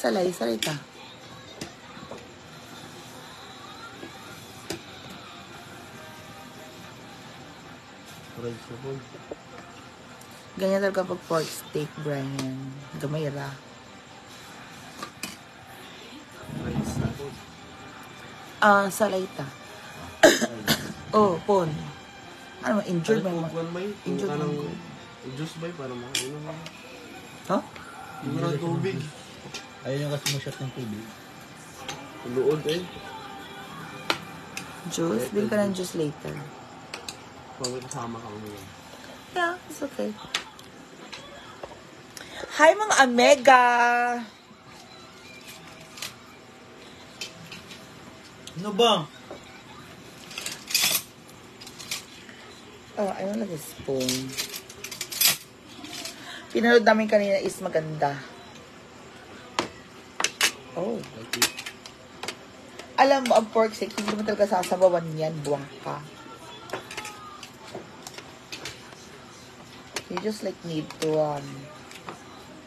Salay, salita. Ganyan talaga pag pork steak, Brian. Gamay ra. Salayta. Oh, pon. Ano, injured ba? Injured ba? Juice ba? Para mo. Huh? Hindi mo ng tubig. Ayun yung kasi mo shot ng tubig. Luod eh. Juice? Bin ka ng juice later. Pag may kasama ka mo. Yeah, it's okay. Hi mga Omega! Ano ba? Oh, I don't like a spoon. Pinanood namin kanina is maganda. Oh. Alam mo, ang pork steak, hindi mo talaga sasabawan yan. Buwang ka. You just like need to,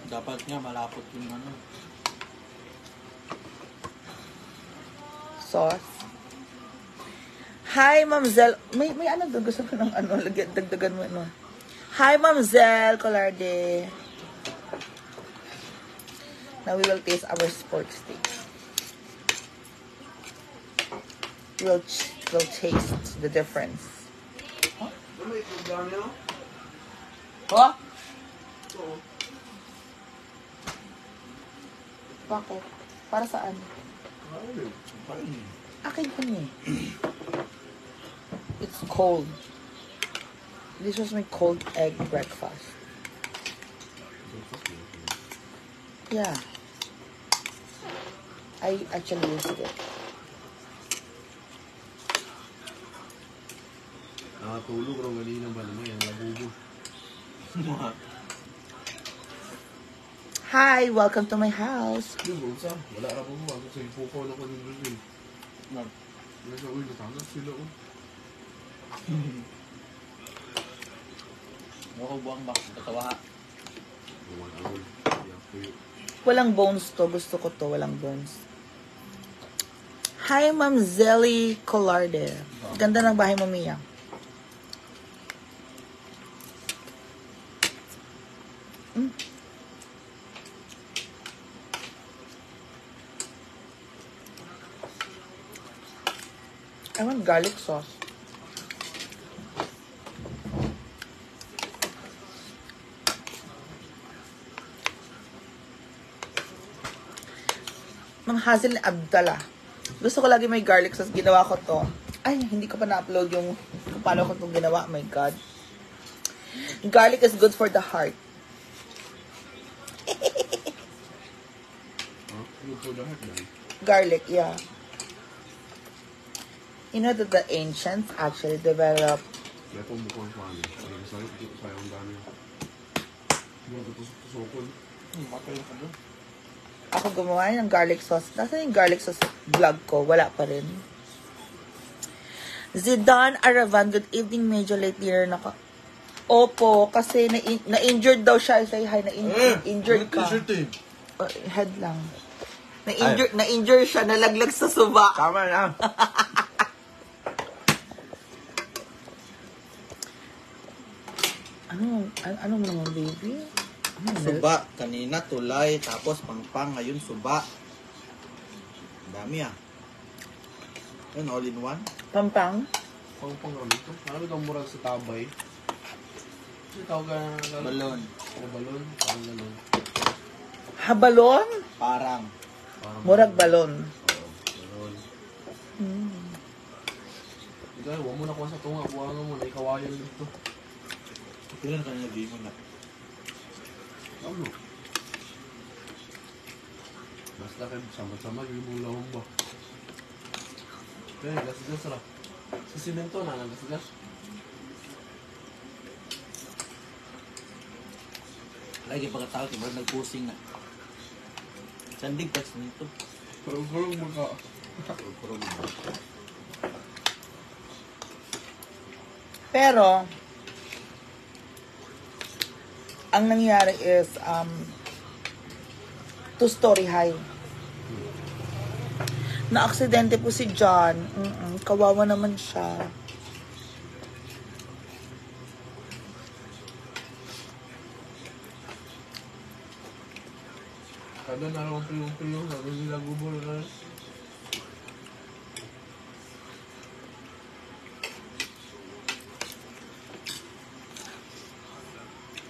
Dapat nga malapot yung ano. sauce. Hi, Ma'am Zel. May ano doon? Gusto ko ng ano, dagdagan mo ano. Hi, Ma'am Zel Colarde. Now we will taste our pork steak. We'll taste the difference. Ano ito dami no? Huh? Bakit? Para saan? Akin pa niya. It's cold. This was my cold egg breakfast. Yeah. I actually used it. Nakatulog raw ganina ba naman yan? Labubo. Hi, welcome to my house. Yung bulsa, wala na po mo. Ako sa ipukaw na ko ng Brazil. Nasa uy, natangat sila ko. Ako buwang bak. Katawa. Walang bones to. Gusto ko to. Walang bones. Hi, Ma'am Zelly Colarde. Ganda ng bahay mo, Mia. I want garlic sauce. Mang Hazel Abdallah. Gusto ko lagi may garlic sauce. Ginawa ko to. Ay, hindi ko pa na-upload yung kung paano ko itong ginawa. Oh my God. Garlic is good for the heart. Garlic, yeah. You know that the ancients actually developed ako gumawa ng garlic sauce. Nasaan yung garlic sauce vlog ko? Wala pa rin. Zidane Aravan, good evening. Medyo late dinner na ka. Opo, kasi na-injured daw siya. Say hi, na-injured ka. Head lang. Na-injure siya, nalaglag sa suba. Tama na. Ano mo naman, baby? Suba. Kanina tulay. Tapos pangpang. Ngayon suba. Dami ah. Yun, all in one. Pampang? Pang ano ito? Ano itong murag sa tabay? Kasi tawag ka na... Balon. Ano balon? Parang balon. Habalon? Parang. Murag balon. Oo, balon. Ikaw, huwag mo na kuha sa tunga. Buwangan mo na ikawayan dito. Kailan kanina di mo na? Ano? Basta kayo sama-sama, yung mula mo ba? Okay, gas-gas ra. Sa simento na, gas-gas. Lagi pagkatao, diba nagpusing na. Sandig tas nito. Kurong-kurong mo ka. Kurang mo. Pero, ang nangyari is, two-story high. Na-aksidente po si John. Kawawa naman siya. Kada na lang tuyong-tuyong, sabi nila gubol na.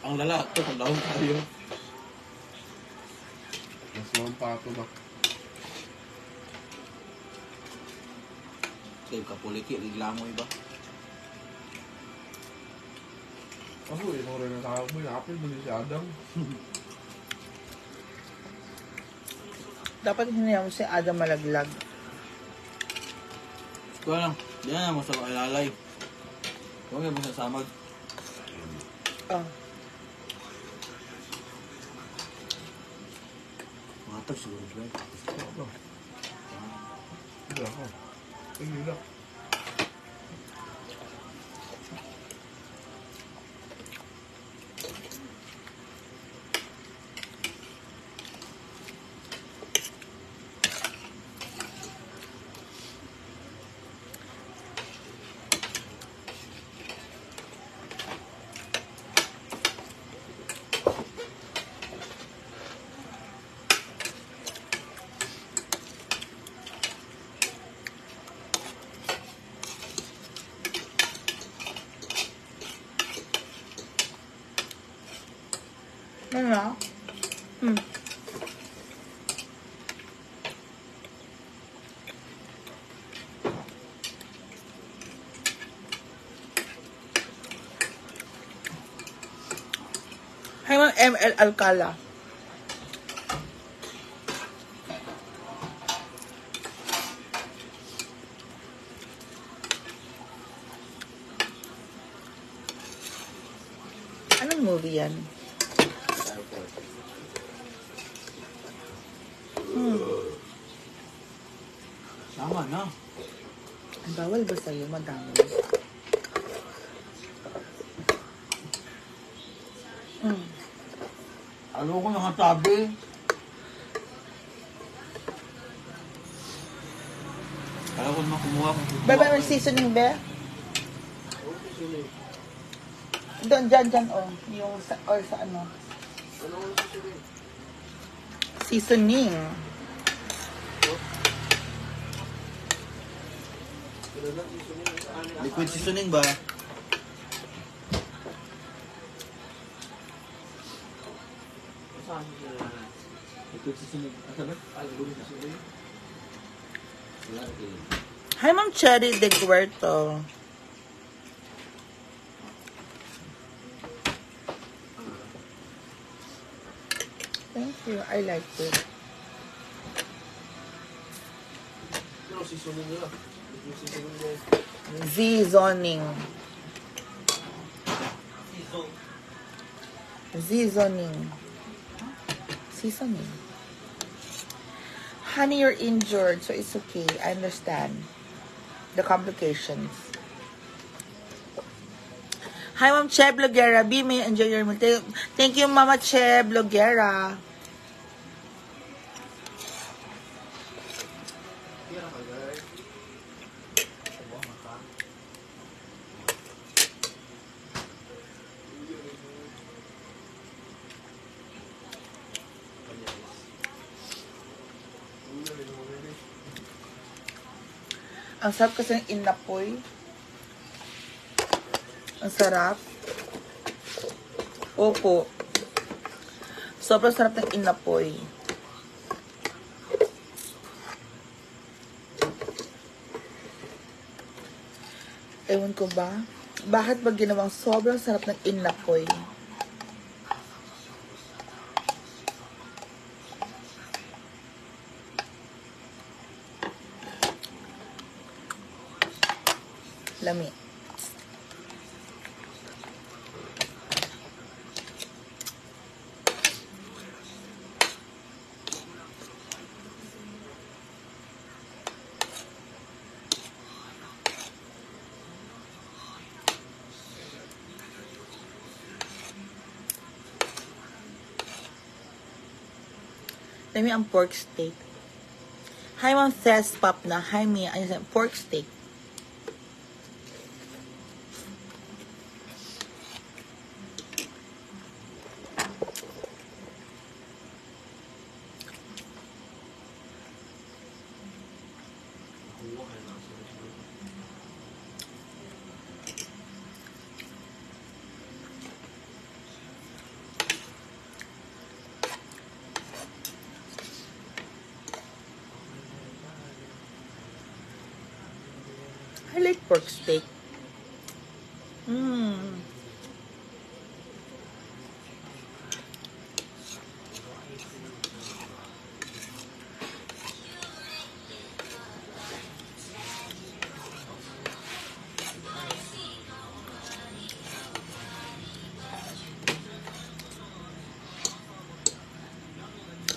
Ang lala, ito, kung dahon tayo. Mas mampato ba? Save ka puliki, ligla mo iba. Ako eh, nung rin natawag mo, inapin mo si Adam. Dapat hinayaan mo si Adam malaglag. Ito lang, diyan na mo sa ilalay. Huwag mo sa samag. Oh. Matag siguro ba? Hindi ako. Hindi lang. Ano na? Hay mga ML Alcala. Anong movie yan? Tama na. Ang bawal ba sa'yo, madami? Ano ko nakatabi? Kaya ko naman kumuha kung kukuha. Bebe, may seasoning, be? Doon, dyan, oh. Yung sa, or sa ano? Seasoning. Liquid seasoning ba? Liquid seasoning. Asa ba? Liquid seasoning. Hi, Ma'am Cherry de Guerto. Thank you. I like it. Z-zoning. Z-zoning. Seasoning. Honey, you're injured, so it's okay. I understand the complications. Hi, Ma'am Che Bloguera. B, may enjoy your meal. Thank you, Mama Che Bloguera. Ang sarap kasi ng inapoy. Ang sarap. Opo. Sobrang sarap ng inapoy. Ewan ko ba? Bakit ba ginawang sobrang sarap ng inapoy? Lami. Dami ang pork steak. Hi, Ma'am Tess Pop na. Hi, Mia. Ayun, pork steak. I like pork steak.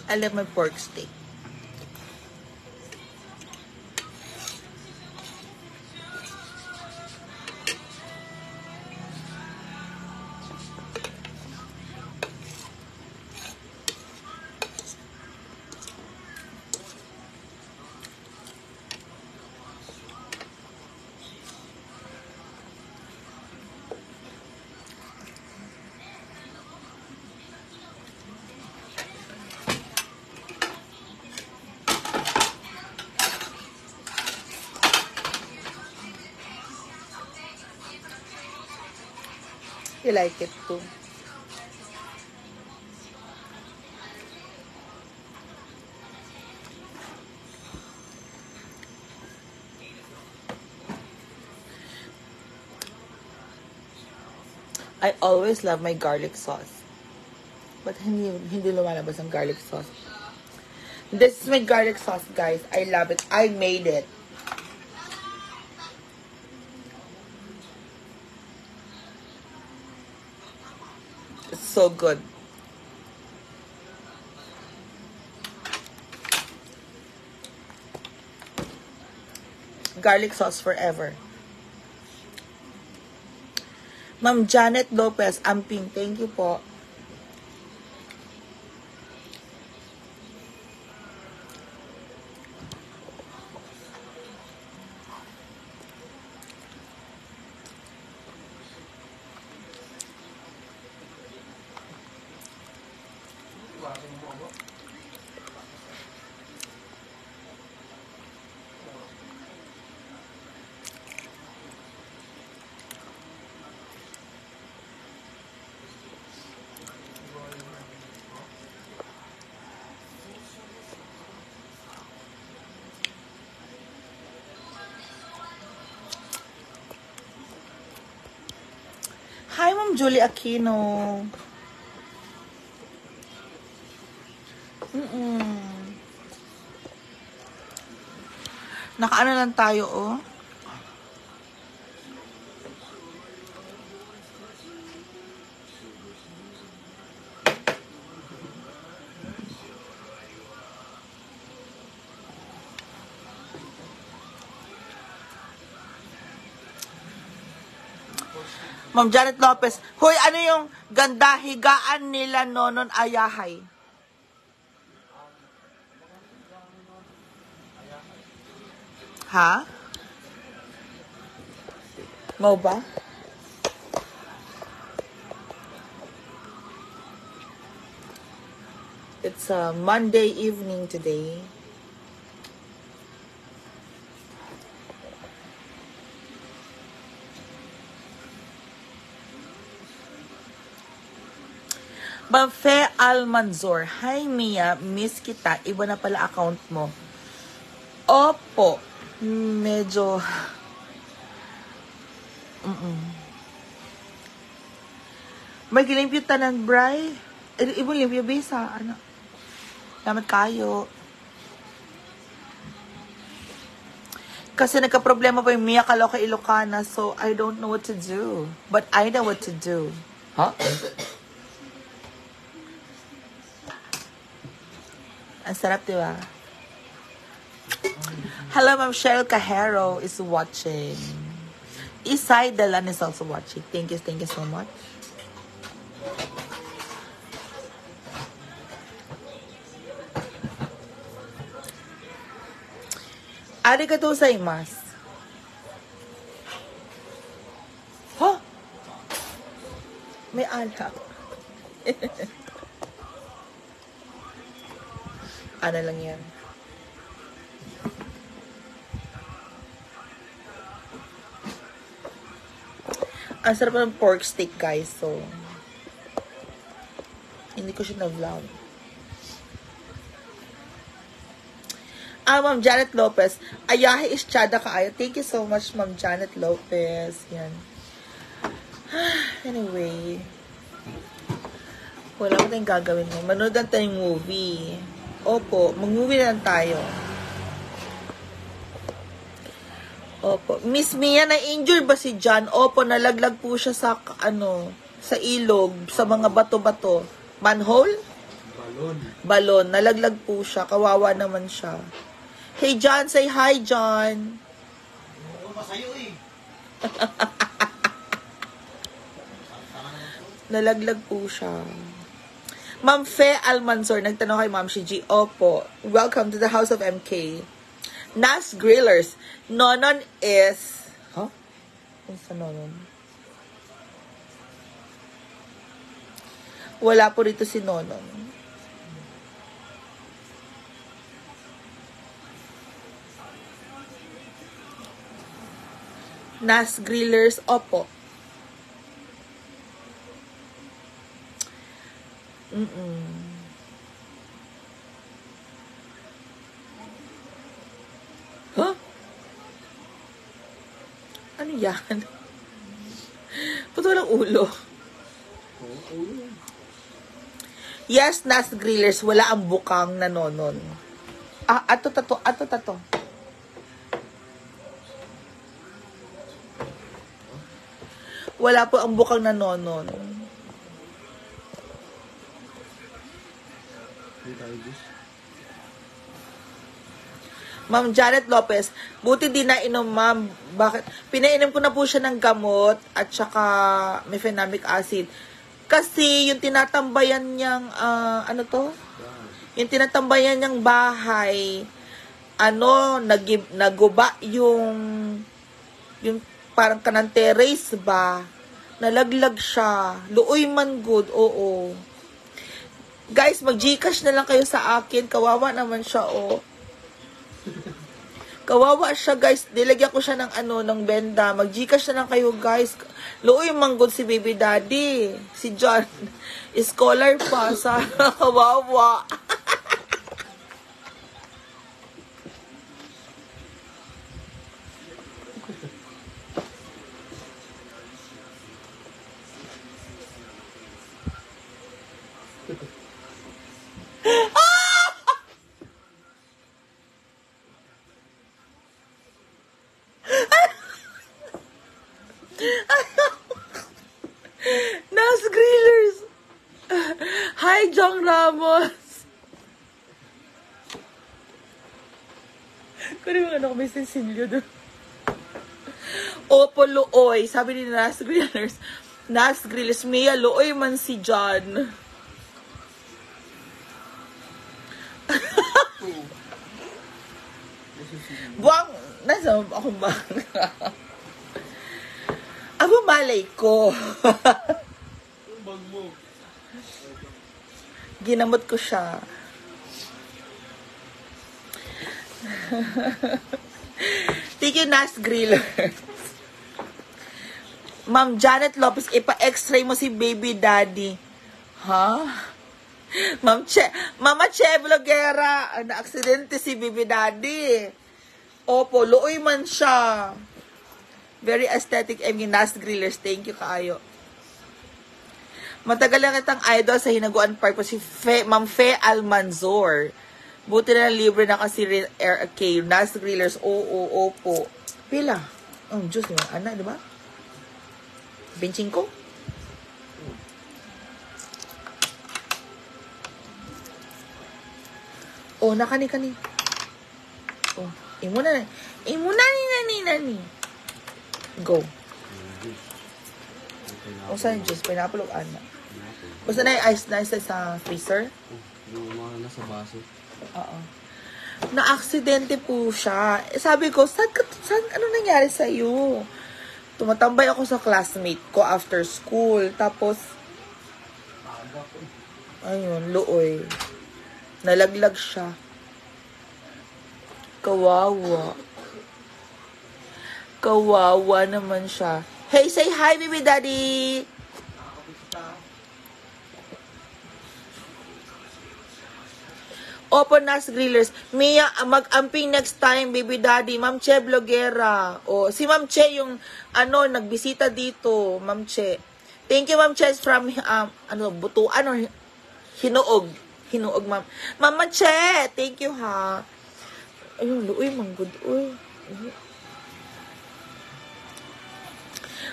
I love my pork steak. You like it too. I always love my garlic sauce. But hindi lumalabas ang garlic sauce. This is my garlic sauce, guys. I love it. I made it. It's so good. Garlic sauce forever. Ma'am Janet Lopez, Amping, thank you po. Hi, Ma'am Julie Aquino. Nakaano lang tayo, oh. Ma'am Janet Lopez. Hoy, ano yung ganda higaan nila Nonon Ayahay? Ha? Mau ba? It's a Monday evening today. Bafe Almanzor. Hi Mia, miss kita. Iba na pala account mo. Opo. Medyo... May gilimpyo tanan, Bray. Ibo limpyo bisa. Ano? Lamat kayo. Kasi nagka-problema pa yung Mia Kaloka Ilocana, so I don't know what to do. But I know what to do. Huh? Ang sarap, diba? Hello, Ma'am Cheryl Cajero is watching. Isai Dalan is also watching. Thank you so much. Arigatou gozaimasu. Huh? May alak. Ano lang yan? Ang sarap ng pork steak, guys. So, hindi ko siya na-vlog. Ma'am Janet Lopez. Ayahe isyada kaayo. Thank you so much, Ma'am Janet Lopez. Yan. Anyway. Wala ko tayong gagawin mo. Manood lang tayong movie. Opo, mag-movie na lang tayo. Opo. Miss Mia, na-injure ba si John? Opo, nalaglag po siya sa, sa ilog, sa mga bato-bato. Manhole? Balon. Nalaglag po siya. Kawawa naman siya. Hey, John. Say hi, John. Masayo eh. Nalaglag po siya. Ma'am Fe Almanzor, nagtanong kay Ma'am Shiji. Opo. Welcome to the House of MK. Nas Grillers. Nonon is... Huh? Ano sa Nonon? Wala po rito si Nonon. Nas Grillers. Opo. Huh? Ano yan? Ba't walang ulo? Yes, Nas Grillers. Wala ang bukang na Nonon. Ato. Wala po ang bukang na Nonon. Ma'am Janet Lopez, buti di na inom, ma'am. Bakit? Pinainom ko na po siya ng gamot at saka mefenamic acid. Kasi yung tinatambayan niyang, yung tinatambayan niyang bahay, naguba yung parang kanang terrace ba? Nalaglag siya. Luoy man good, oo. Guys, mag-Gcash na lang kayo sa akin. Kawawa naman siya, oh. Kawawa siya, guys. Nilagyan ko siya ng benda. Mag-Gcash na lang kayo, guys. Luoy manggod si baby daddy. Si John. Scholar pa sa kawawa. Nas Grillers. Hi, Jong Ramos. Kung ano ko may sensilyo doon. Opo, Looy. Sabi ni Nas Grillers. Nas Grillers. Mia, Looy man si John. Buwang, nasa ako ba? Ako malay ko. Ginamot ko siya. Thank you, Nas Griller. Ma'am Janet Lopez, ipa-x-ray mo si baby daddy. Ha? Mama Che Vlogera, na-aksidente si baby daddy. Opo, luoy man siya. Very aesthetic, Nas Grillers. Thank you, kaayo. Matagal lang kitang idol sa Hinaguan Park po si Ma'am Fe Almanzor. Buti na libre na kasi kay Nas Grillers. Oo, opo. Pila? Oh, Diyos niyo. Ana, di ba? 25? Oh, nakani-kani. Oh, imo na ni. Go. O saan yung juice? Pineapple o ana? Basta na yung ice na sa freezer? Yung mga nasa baso. Oo. Na-aksidente po siya. Sabi ko, ano nangyari sa'yo? Tumatambay ako sa classmate ko after school. Tapos, ayun, looy. Nalaglag siya. Kawawa. Kawawa naman siya. Hey, say hi, baby daddy! Opo, Nas Grillers. Mia, mag-amping next time, baby daddy. Ma'am Che Bloguera. O, si Ma'am Che yung, nagbisita dito. Ma'am Che. Thank you, Ma'am Che, from, Butuan or Hinuog. Hinuog, Ma'am. Mama Che, thank you, ha. Ayun, uy, manggod, uy.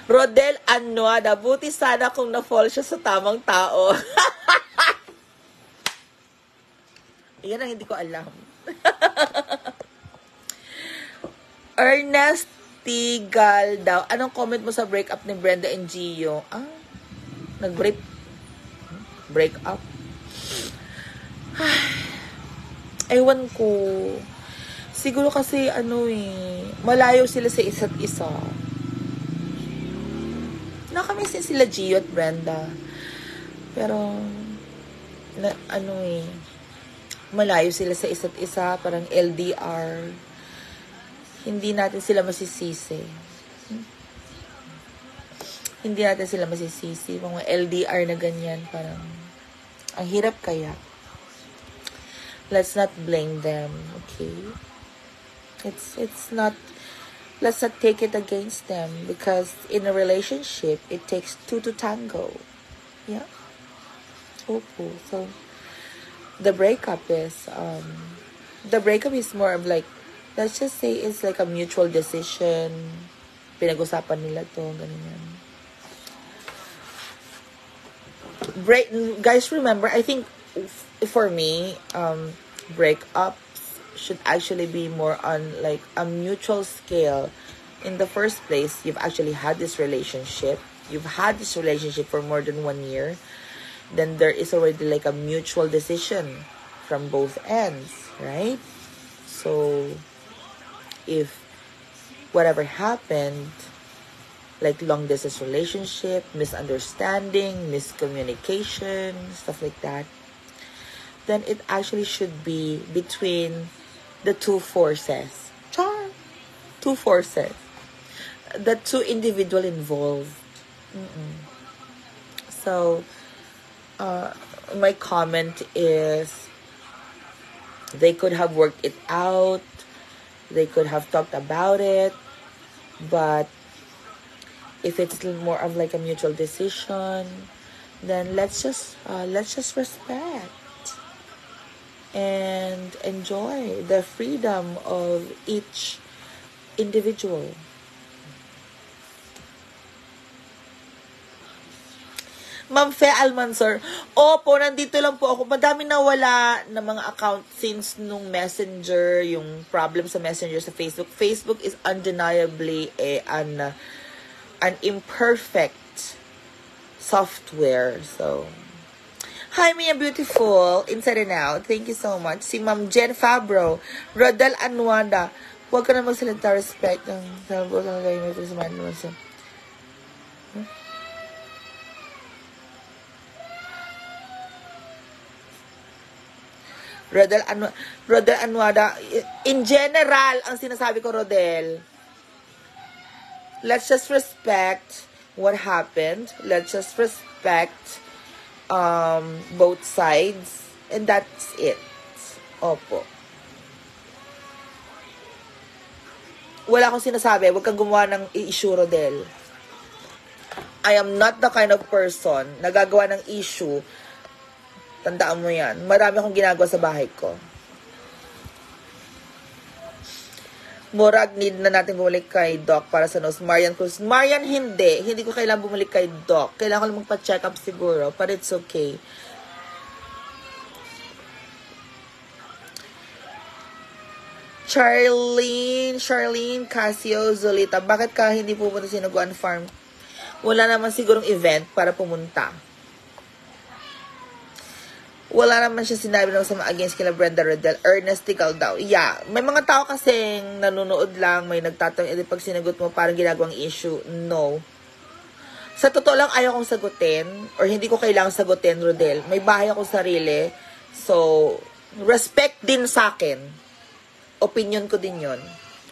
Rodel Anuada, buti sana kung na-fall siya sa tamang tao. Yan ang hindi ko alam. Ernest Tigal daw. Anong comment mo sa breakup ni Brenda and Gio? Nag-break up? Ewan ko. Siguro kasi malayo sila sa isa't isa. Nakamiss din sila Gio at Brenda. Pero malayo sila sa isa't isa, parang LDR. Hindi natin sila masisisi. Hindi natin sila masisisi. Mga LDR na ganyan, parang ang hirap kaya. Let's not blame them, okay? It's not, let's not take it against them, because in a relationship, it takes two to tango. Yeah? Opo. So, the breakup is more of like, let's just say it's like a mutual decision. Pinag-usapan nila to, ganyan. Guys, remember, I think for me, breakups should actually be more on like a mutual scale. In the first place, you've actually had this relationship. You've had this relationship for more than 1 year. Then there is already like a mutual decision from both ends, right? So, if whatever happened, like long distance relationship, misunderstanding, miscommunication, stuff like that, then it actually should be between the two forces. Two forces. The two individual involved. So, my comment is, they could have worked it out, they could have talked about it, but if it's more of like a mutual decision, then let's just respect and enjoy the freedom of each individual. Ma'am Fe Almansor, opo, nandito lang po ako. Madami nawala na mga account since nung Messenger, yung problem sa Messenger sa Facebook. Facebook is undeniably an imperfect software. So, hi, Mia Beautiful, inside and out. Thank you so much. Si Ma'am Jen Fabro, Rodel Anwanda, huwag ka na magsalita, respect ng sabi ng kayo may pagsamaan naman siya. Rodel Anwada, in general, ang sinasabi ko, Rodel, let's just respect what happened. Let's just respect both sides. And that's it. Opo. Wala akong sinasabi. Huwag kang gumawa ng issue, Rodel. I am not the kind of person na gagawa ng issue. Tandaan mo yan. Marami akong ginagawa sa bahay ko. Murag, need na natin bumalik kay Doc para sa nose. Marian Cruz. Marian, hindi. Hindi ko kailangan bumalik kay Doc. Kailangan ko lang magpa-check up siguro. But it's okay. Charlene Casio Zolita. Bakit ka hindi pupunta sa Sinuguan Farm? Wala naman sigurong event para pumunta. Wala naman siya sinabi na masama against kila Brenda Rodel. Ernestical daw. Yeah. May mga tao kasing nanonood lang, may nagtatanong, pag sinagot mo, parang ginagawang issue. No. Sa totoo lang, ayaw kong sagutin, or hindi ko kailangang sagutin, Rodel. May bahay akong sarili. So, respect din sa akin. Opinion ko din yon.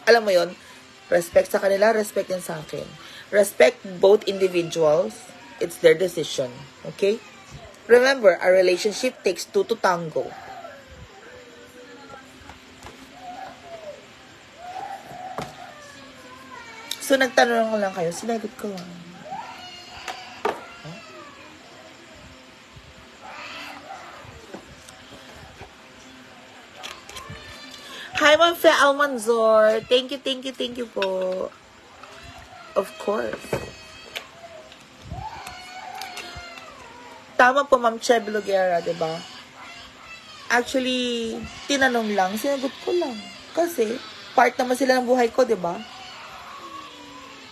Alam mo yon, respect sa kanila, respect din sa akin. Respect both individuals. It's their decision. Okay? Remember, a relationship takes two to tango. So, nagtanong lang kayo. Sinagot ko lang. Hi, Ma'am Fe Almanzor. Thank you po. Of course. Tama po, Ma'am Che Blogera, diba? Actually, tinanong lang, sinagot ko lang. Kasi, part naman sila ng buhay ko, diba?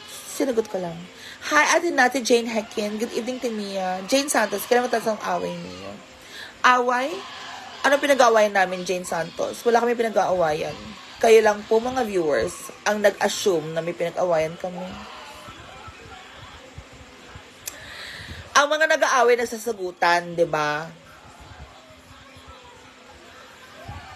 Sinagot ko lang. Hi, Ate Nati Jane Hekin. Good evening to Mia. Jane Santos, kailan matas ang away niyo? Away? Ano pinag-aawayan namin, Jane Santos? Wala kami pinag-aawayan. Kayo lang po, mga viewers, ang nag-assume na may pinag-aawayan kami. Ang mga nag-aaway nagsasagutan, di ba?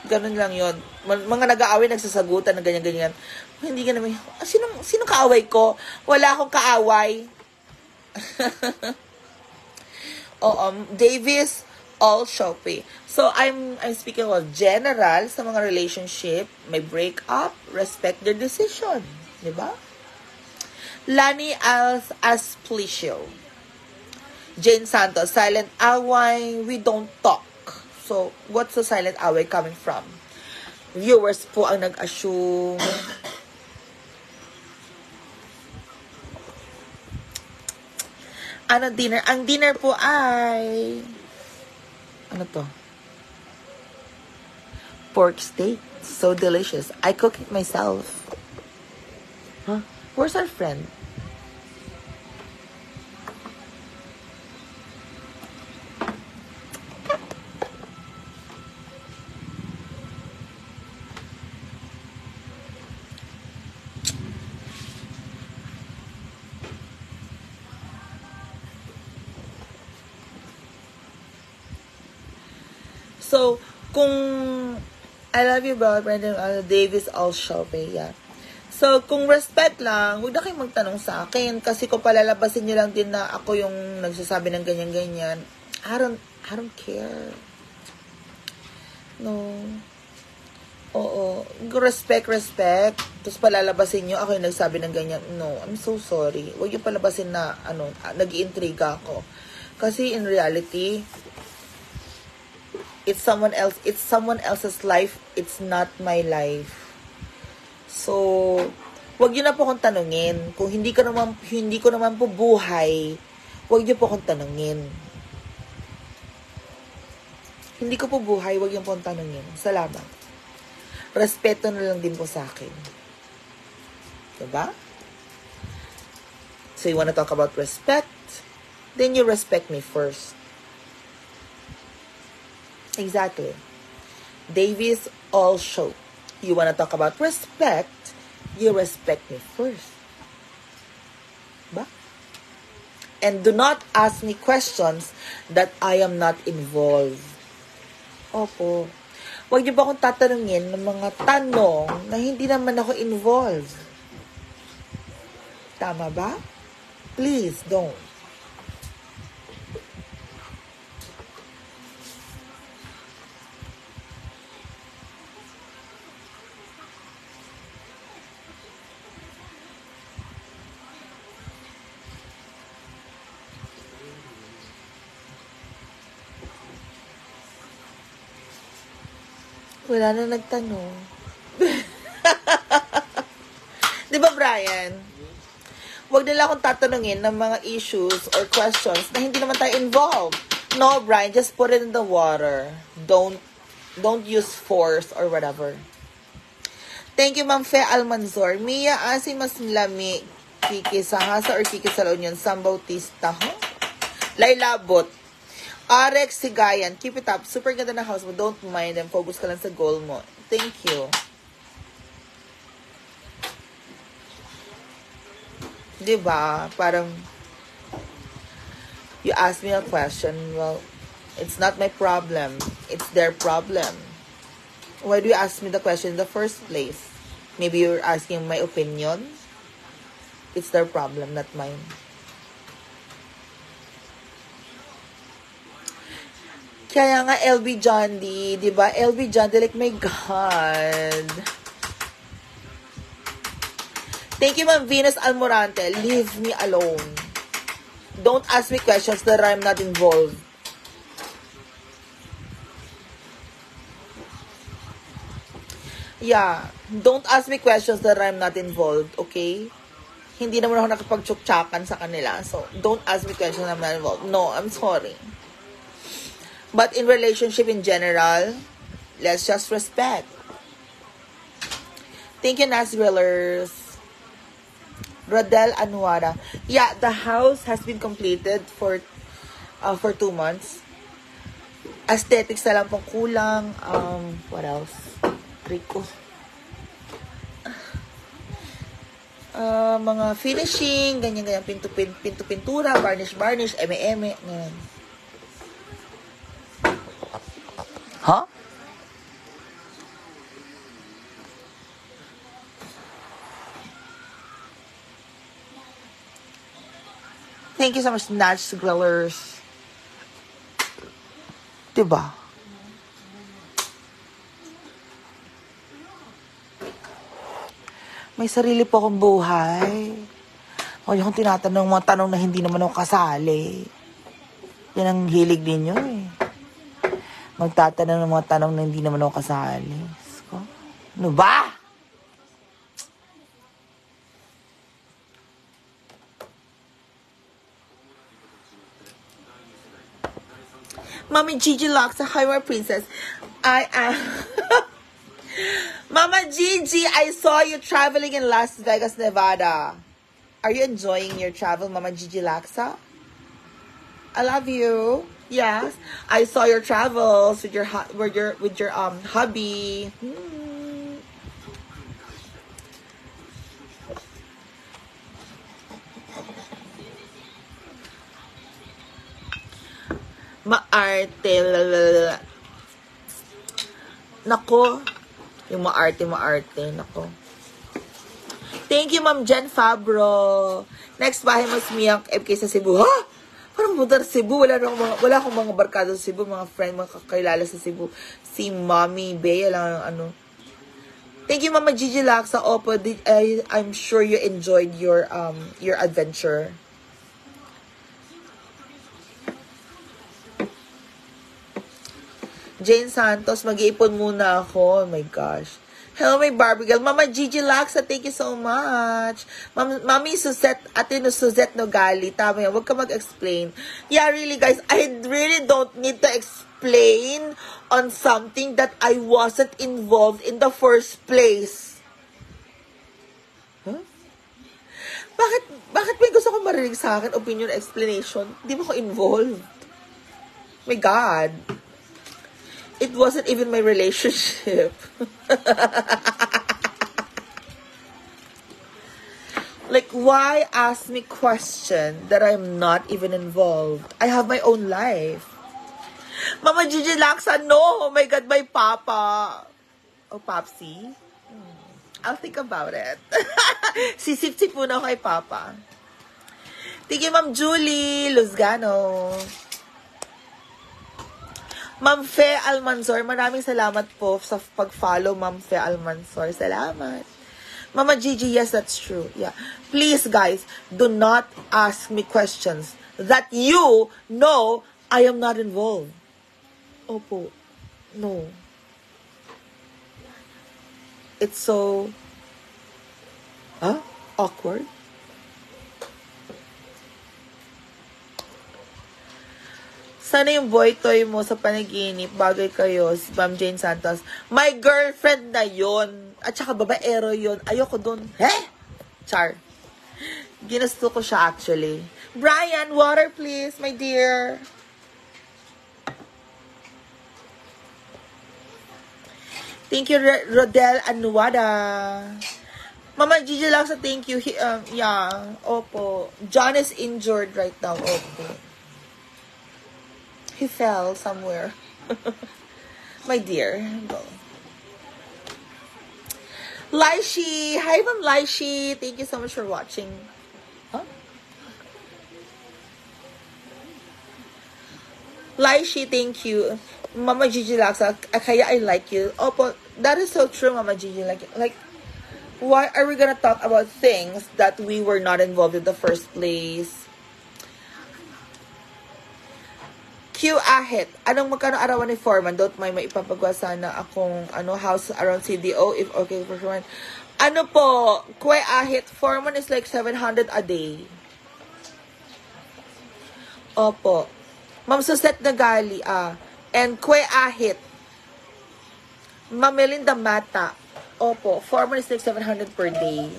Ganun lang yon. Mga nag-aaway nagsasagutan na ganyan-ganyan. Hindi ka naman, sino kaaway ko? Wala akong kaaway. Davis, all Shopee. So, I'm speaking of general sa mga relationship, may break-up, respect their decision. Di ba? Lani Asplicio. Jane Santos, silent away, we don't talk. So, what's the silent away coming from? Viewers po ang nag-assume. Ano dinner? Ang dinner po ay... Ano to? Pork steak. So delicious. I cook it myself. Huh? Where's our friend? So, kung I love you, bro, Brandon Davis, all Shopee, yeah. So, kung respect lang, huwag na kayong magtanong sa akin kasi kung palalabasin nyo lang din na ako yung nagsasabi ng ganyan-ganyan, I don't care. No. Oo. Respect. Tapos palalabasin nyo, ako yung nagsabi ng ganyan. No, I'm so sorry. Huwag yung palabasin na, nag-iintriga ako. Kasi in reality, it's someone else's life. It's not my life. So, wag niyo na po akong tanungin. Kung hindi ko naman po buhay, wag niyo po akong tanungin. Hindi ko po buhay, wag niyo po akong tanungin. Salamat. Respeto na lang din po sa akin. Diba? So, you wanna talk about respect? Then you respect me first. Exactly. Davis all show. You wanna talk about respect, you respect me first. Ba? And do not ask me questions that I am not involved. Opo. Huwag niyo ba akong tatanungin ng mga tanong na hindi naman ako involved? Tama ba? Please don't. Wala na nagtanong. Di ba, Brian? Huwag nila akong tatanungin ng mga issues or questions na hindi naman tayo involved. No, Brian, just put it in the water. Don't use force or whatever. Thank you, Ma'am Fe Almanzor. Mia, asi mas lami. Kiki sa hasa or kiki sa union. Sam Bautista, huh? Lailabot. Arex Sigayan, keep it up. Super ganda na house mo. Don't mind them. Focus ka lang sa goal mo. Thank you. Diba? Parang, you ask me a question, well, it's not my problem. It's their problem. Why do you ask me the question in the first place? Maybe you're asking my opinion? It's their problem, not mine. Kaya nga, LB Johndy, di ba? LB Johndy, like, my God. Thank you, Ma'am Venus Almorante. Leave me alone. Don't ask me questions that I'm not involved. Yeah, don't ask me questions that I'm not involved, okay? Hindi naman ako nakapag-tsuktsakan sa kanila. So, don't ask me questions that I'm not involved. No, I'm sorry. But in relationship in general, let's just respect. Thank you, Nas Grillers. Rodel Anwara. Yeah, the house has been completed for 2 months. Aesthetics na lang pong kulang. What else? Rico. Mga finishing, ganyan-ganyan, pintura, varnish, eme-eme, ganyan. Huh? Thank you so much, Natch Grillers. Diba? May sarili po akong buhay. O yung tinatanong mga tanong na hindi naman ako kasali. Yan ang hilig ninyo eh. Magtatanong ng mga tanong na hindi naman ako kasali. So, ano ba? Mami Gigi Locks, hi my princess. I am... Mama Gigi, I saw you traveling in Las Vegas, Nevada. Are you enjoying your travel, Mama Gigi Laksa? I love you. Yes, I saw your travels with your hubby. Maarte. Nako. Yung maarte. Nako. Thank you, Ma'am Jen Fabro. Next, bahay mo sumiyang FK sa Cebu. Ha? Parang mudar Cebu. Wala akong mga barkado sa Cebu. Mga friend, mga kakilala sa Cebu. Si Mommy Bea lang ano. Thank you, Mama Gigi Laksa. Opo, I'm sure you enjoyed your adventure. Jane Santos, mag-iipon muna ako. Oh my gosh. Hello, my Barbie girl. Mama Gigi Laksa, thank you so much. Mami Suzette, ate no Suzette Nogali. Tama yan, huwag ka mag-explain. Yeah, really guys, I really don't need to explain on something that I wasn't involved in the first place. Huh? Bakit may gusto ko marinig sa akin, opinion, explanation? Di ba ko involved? My God. It wasn't even my relationship. Like, why ask me question that I'm not even involved? I have my own life. Mama Gigi Laksa, no! Oh my God, my papa. Oh, Papsi? I'll think about it. Sisip-sip muna ako kay papa. Thank you, Ma'am Julie Luzgano. Ma'am Fe Almanzor, maraming salamat po sa pag-follow, Ma'am Fe Almanzor. Salamat. Mama Gigi, yes, that's true. Yeah. Please, guys, do not ask me questions that you know I am not involved. Opo. No. It's so... awkward. Sana yung boy toy mo sa panaginip, bagay kayo, si Ma'am Jane Santos. My girlfriend na yon. At saka babaero yon. Ayoko dun. Char. Ginusto ko siya actually. Brian, water please, my dear. Thank you, Rodel Anuada. Mama Gigi lang sa thank you. Yeah, opo. John is injured right now, opo. He fell somewhere. My dear. Go. Laishi! Hi, Ma'am Laishi! Thank you so much for watching. Huh? Laishi, thank you. Mama Gigi Laksa, kaya I like you. Opo, that is so true, Mama Gigi. Like, why are we gonna talk about things that we were not involved in the first place? Q Ahit, anong magkano arawan ni Foreman? Don't mind, may ipapagawa sana akong house around CDO if okay for Foreman. Ano po, Kwe Ahit, Foreman is like 700 a day. Opo. Ma'am Suset Nagali, and Kwe Ahit, Ma'am Melinda Mata, opo, Foreman is like 700 per day.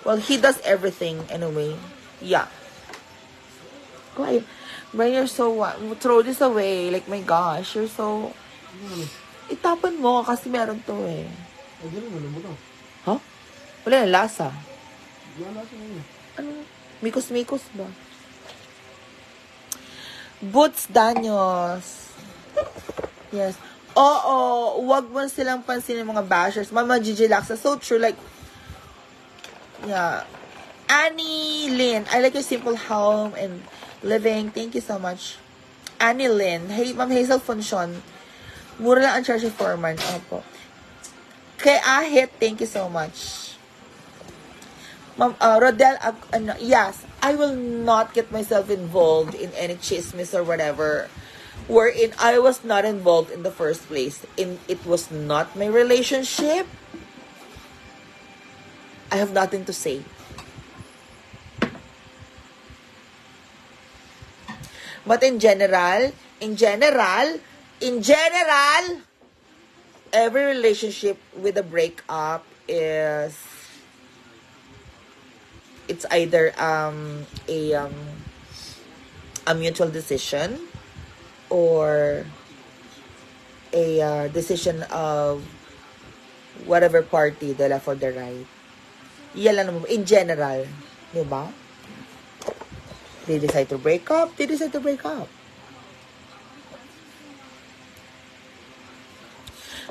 Well, he does everything anyway. Yeah. Why? Brian, you're so what? Throw this away. Like, my gosh, you're so... Itapan mo kasi meron to eh. Ay, ganun, alam mo to. Huh? Wala na lasa. Wala lasa na yun. Ano? Mikos-mikos ba? Boots Danyos. Yes. Oo, wag mo silang pansin ng mga bashers. Mama Gigi Laksa, so true. Like, yeah. Annie Lynn, I like your simple home and living. Thank you so much. Annie Lynn. Hey, Ma'am Hazel Funcion. Mura lang ang charge of Foreman. Opo. Kay Ahit, thank you so much. Ma'am, Rodel, yes, I will not get myself involved in any chismis or whatever, wherein I was not involved in the first place. It was not my relationship. I have nothing to say. But in general, every relationship with a breakup it's either a mutual decision or a decision of whatever party they left for the right. Yan lang naman. In general, di ba? They decide to break up. They decide to break up.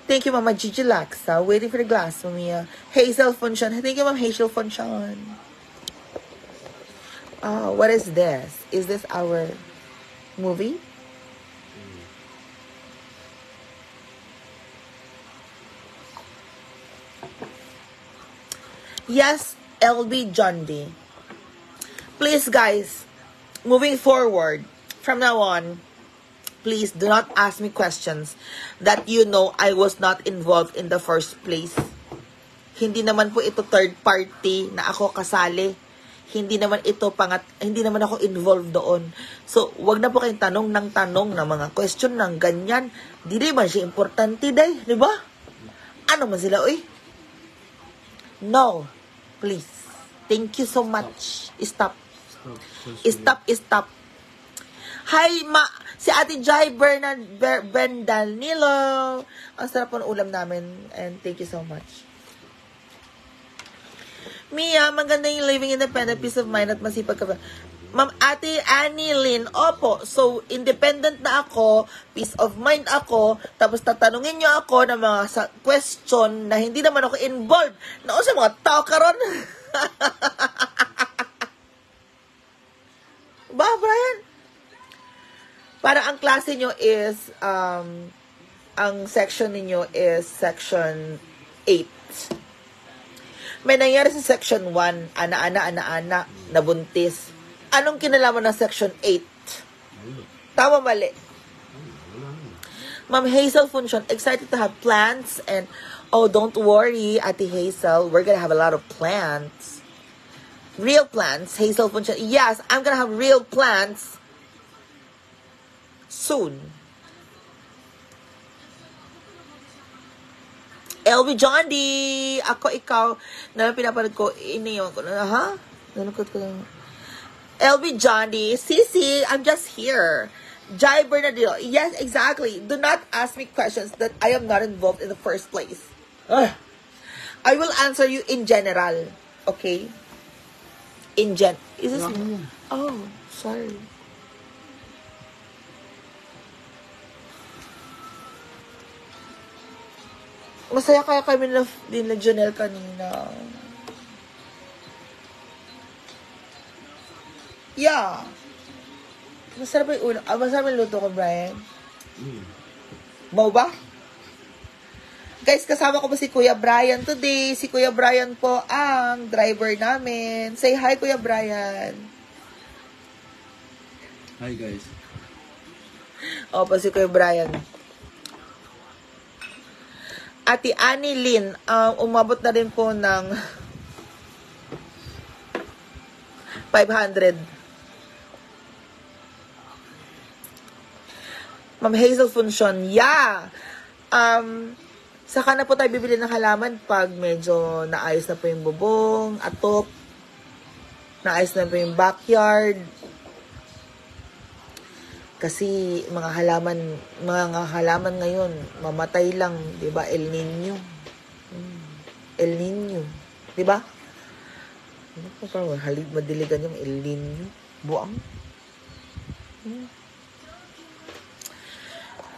Thank you, Mama Gigi Laksa. Waiting for the glass, Mamiya. Hazel Funcion. Thank you, Ma'am Hazel Funcion. What is this? Is this our movie? Yes, LB John D. Please, guys, moving forward, from now on, please do not ask me questions that you know I was not involved in the first place. Hindi naman po ito third party na ako kasali. Hindi naman ako involved doon. So, wag na po kayong tanong ng mga question ng ganyan. Di man siya importante, day, di ba? Ano man sila, oy? No. Please. Thank you so much. Stop. Hi, si Ate Jai Bendanilo. Ang sarap po ng ulam namin. And thank you so much. Mia, maganda yung living independent, peace of mind at masipag ka ba? Ma'am Ate Annie Lynn, opo. So, independent na ako, peace of mind ako, tapos tatanungin nyo ako ng mga question na hindi naman ako involved. Naon sa mga tao karon. Ba, Brian? Para ang klase nyo is, ang section ninyo is section 8. May nangyari sa section 1, ana-ana, nabuntis. Anong kinalaman ng section 8? Tama, mali. Ma'am Hazel Funcion, excited to have plants and, oh, don't worry, Ate Hazel, we're gonna have a lot of plants. Real plants, Hazel Funcion. Yes, I'm gonna have real plants soon. LB John D. Ako, ikaw. Nalang pinapanood ko. Iniyon ko na. Ha? Nanukot ko lang. LB John D. Sisi, I'm just here. Jai Bernardino. Yes, exactly. Do not ask me questions that I am not involved in the first place. Ah, I will answer you in general. Okay? Is this... Oh, sorry. Masaya kaya kami nila Janelle kanina. Yeah. Masarap yung ulo. Masarap yung luto ko, Brian. Mau ba? Guys, kasama ko ba si Kuya Brian today? Si Kuya Brian po ang driver namin. Say hi, Kuya Brian. Hi guys. Opo, si Kuya Brian. Ate Annie Lynn, umabot na rin po ng 500. Ma'am Hazel Funcion, yeah! Saka na po tayo bibili ng halaman pag medyo naayos na po yung bubong, atop, naayos na po yung backyard. Kasi mga halaman ngayon, mamatay lang, 'di ba? El Nino. El Nino, 'di ba? Ano pa parang halid madiligan yung El Nino. Buang.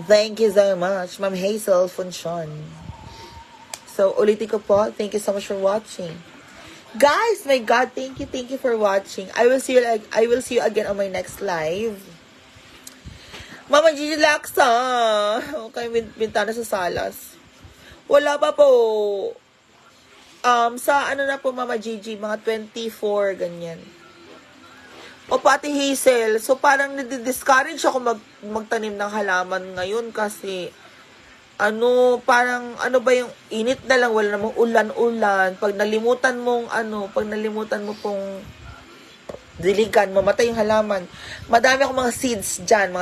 Thank you so much, Ma'am Hazel Funcion. So, ulitin ko po, thank you so much for watching. Guys, my God, thank you for watching. I will see you again on my next live. Mama Gigi Laksa. Okay, bintana sa Salas. Wala pa po. Sa ano na po, Mama Gigi, mga 24, ganyan. O pati Hazel. So, parang nadi-discourage ako magtanim ng halaman ngayon kasi parang ba yung init na lang, wala namang ulan-ulan. Pag nalimutan mo pong diligan, mamatay yung halaman. Madami akong mga seeds dyan,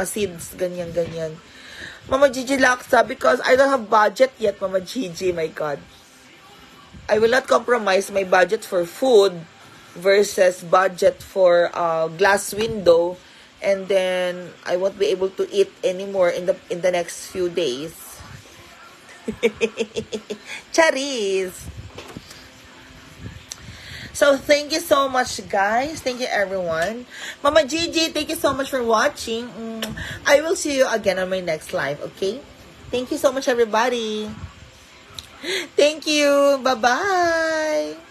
ganyan. Mama Gigi Laksa, because I don't have budget yet, Mama Gigi, my God. I will not compromise my budget for food versus budget for glass window, and then I won't be able to eat anymore in the next few days. Charis! So, thank you so much, guys. Thank you, everyone. Mama Gigi, thank you so much for watching. I will see you again on my next live, okay? Thank you so much, everybody. Thank you. Bye-bye.